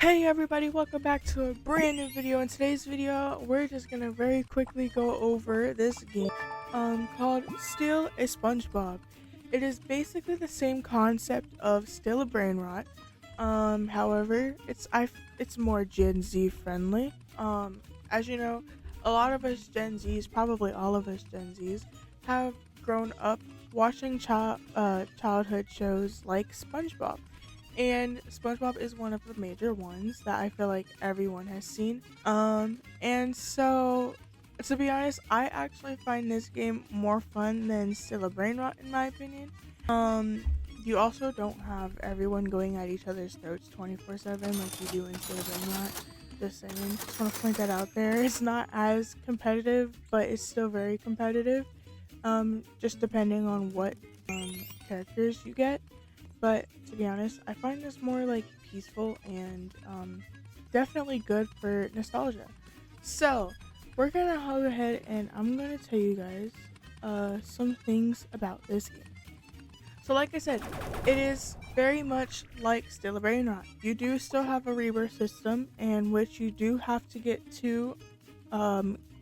Hey everybody, welcome back to a brand new video. In today's video, we're just gonna very quickly go over this game called Steal a SpongeBob. It is basically the same concept of Stealabrainrot. However, it's more Gen Z friendly. As you know, a lot of us Gen Zs, probably all of us Gen Zs, have grown up watching childhood shows like SpongeBob. And SpongeBob is one of the major ones that I feel like everyone has seen. And so to be honest, I actually find this game more fun than Stealabrainrot in my opinion. You also don't have everyone going at each other's throats 24/7 like you do in Stealabrainrot. Just saying, just want to point that out there. It's not as competitive, but it's still very competitive. Just depending on what characters you get. But to be honest, I find this more like peaceful and definitely good for nostalgia. So we're gonna go ahead and I'm gonna tell you guys some things about this game. So like I said, it is very much like Stealabrainrot. You do still have a rebirth system in which you do have to get two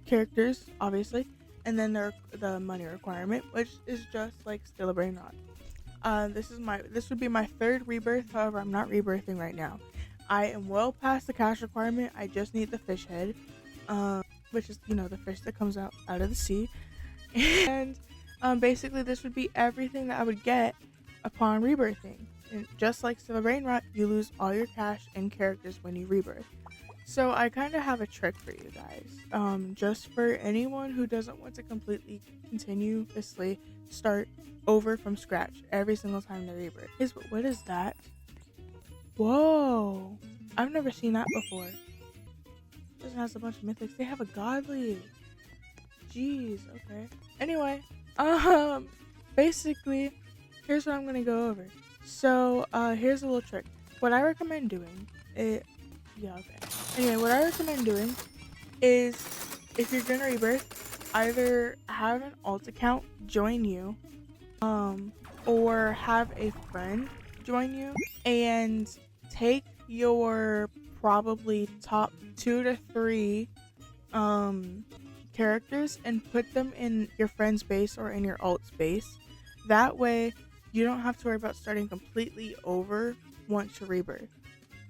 characters, obviously, and then the money requirement, which is just like Stealabrainrot. This would be my third rebirth. However, I'm not rebirthing right now. I am well past the cash requirement. I just need the fish head, which is the fish that comes out of the sea. And basically, this would be everything that I would get upon rebirthing. And just like Stealabrainrot, you lose all your cash and characters when you rebirth. So I kind of have a trick for you guys. Just for anyone who doesn't want to completely continuously start over from scratch every single time they rebirth. What is that? Whoa! I've never seen that before. This has a bunch of mythics. They have a godly. Jeez, okay. Anyway, basically, here's what I'm gonna go over. So, here's a little trick. What I recommend doing Anyway, what I recommend doing is if you're gonna rebirth, either have an alt account join you, or have a friend join you and take your probably top 2 to 3 characters and put them in your friend's base or in your alt's base. That way you don't have to worry about starting completely over once you rebirth,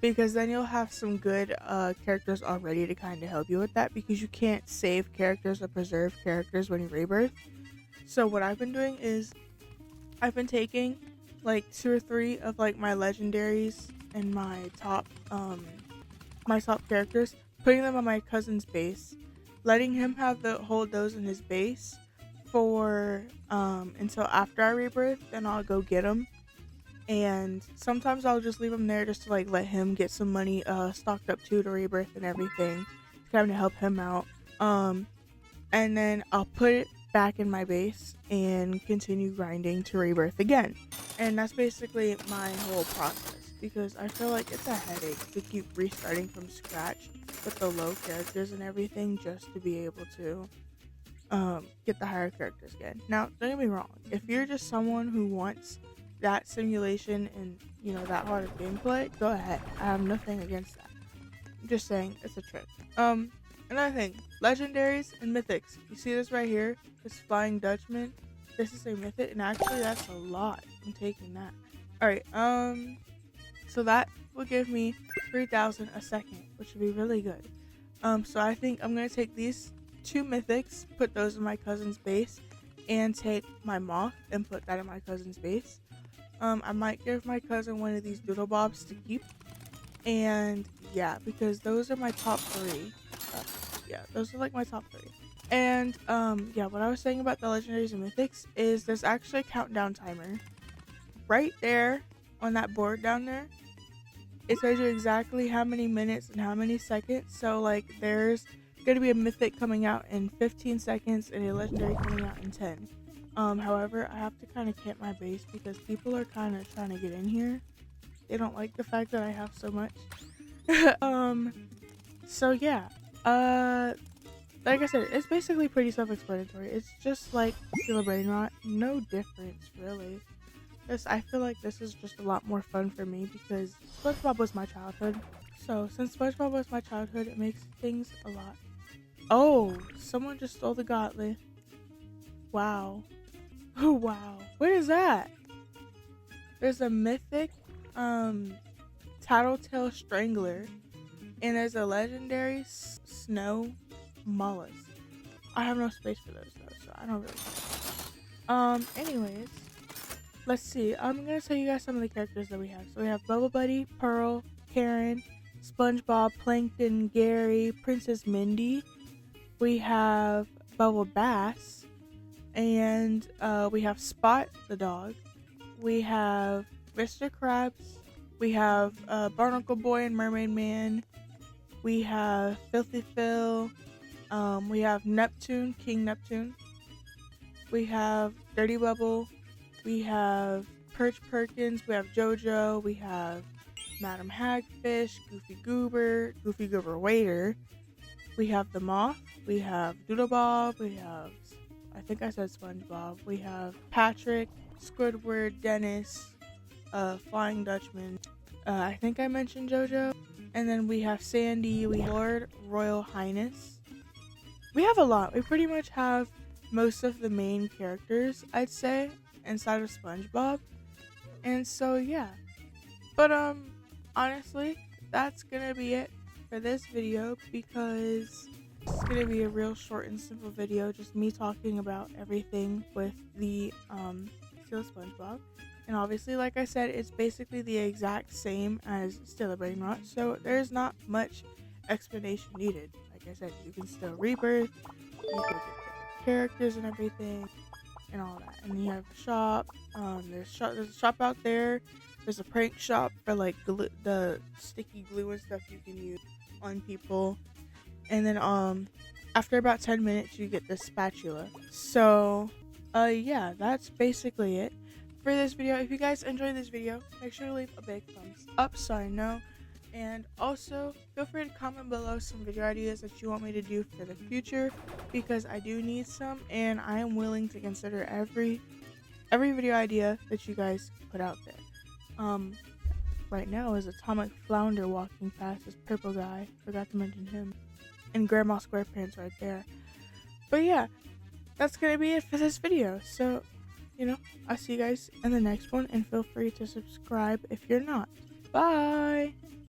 because then you'll have some good characters already to kind of help you with that, because you can't save characters or preserve characters when you rebirth. So what I've been doing is I've been taking like 2 or 3 of like my legendaries and my top characters, putting them on my cousin's base, letting him hold those in his base for until after I rebirth. Then I'll go get them, and sometimes I'll just leave him there just to like let him get some money stocked up too to rebirth and everything, to kind of help him out. And then I'll put it back in my base and continue grinding to rebirth again. And that's basically my whole process, because I feel like it's a headache to keep restarting from scratch with the low characters and everything just to be able to get the higher characters again. Now, don't get me wrong, if you're just someone who wants that simulation and that hard of gameplay, go ahead. I have nothing against that. I'm just saying it's a trick. Another thing, legendaries and mythics. You see this right here? This Flying Dutchman. This is a mythic, and actually that's a lot. I'm taking that. Alright, so that will give me 3,000 a second, which would be really good. So I think I'm gonna take these 2 mythics, put those in my cousin's base, and take my moth and put that in my cousin's base. I might give my cousin one of these doodle bobs to keep, and yeah, because those are my top 3. Those are like my top 3. And what I was saying about the legendaries and mythics is there's actually a countdown timer right there on that board down there. It tells you exactly how many minutes and how many seconds. So like there's gonna be a mythic coming out in 15 seconds and a legendary coming out in 10. However, I have to kind of camp my base because people are kind of trying to get in here. They don't like the fact that I have so much. So yeah, like I said, it's basically pretty self-explanatory. It's just like Stealabrainrot, no difference really. I feel like this is just a lot more fun for me because SpongeBob was my childhood. So, since SpongeBob was my childhood, it makes things a lot. Oh, someone just stole the gauntlet. Wow. Oh, wow. What is that? There's a mythic, Tattletale Strangler, and there's a legendary snow mollusk. I have no space for those though, so I don't really. Anyways, let's see. I'm gonna tell you guys some of the characters that we have. So we have Bubble Buddy, Pearl, Karen, SpongeBob, Plankton, Gary, Princess Mindy. We have Bubble Bass, and we have Spot the dog. We have Mr. Krabs. We have Barnacle Boy and Mermaid Man. We have Filthy Phil. We have Neptune, King Neptune. We have Dirty Bubble. We have Perch Perkins. We have JoJo. We have Madam Hagfish, Goofy Goober Waiter. We have the Moth. We have Doodlebob. We have, I think I said SpongeBob. We have Patrick, Squidward, Dennis, Flying Dutchman. I think I mentioned JoJo. And then we have Sandy. We have Lord Royal Highness. We have a lot. We pretty much have most of the main characters, I'd say, inside of SpongeBob. And so yeah. But honestly, that's gonna be it for this video, because it's gonna be a real short and simple video, just me talking about everything with the SpongeBob. And obviously, like I said, it's basically the exact same as stealabrainrot, so there's not much explanation needed. Like I said, you can still rebirth, you can get characters and everything, and all that. And you have a shop. There's a shop out there. There's a prank shop for like the sticky glue and stuff you can use on people. And then after about 10 minutes, you get the spatula. So yeah, that's basically it for this video. If you guys enjoyed this video, make sure to leave a big thumbs up so I know. And also, feel free to comment below some video ideas that you want me to do for the future, because I do need some, and I am willing to consider every video idea that you guys put out there. Right now is Atomic Flounder walking past, this purple guy. Forgot to mention him. And Grandma SquarePants right there. But yeah, that's gonna be it for this video. So, I'll see you guys in the next one, and feel free to subscribe if you're not. Bye!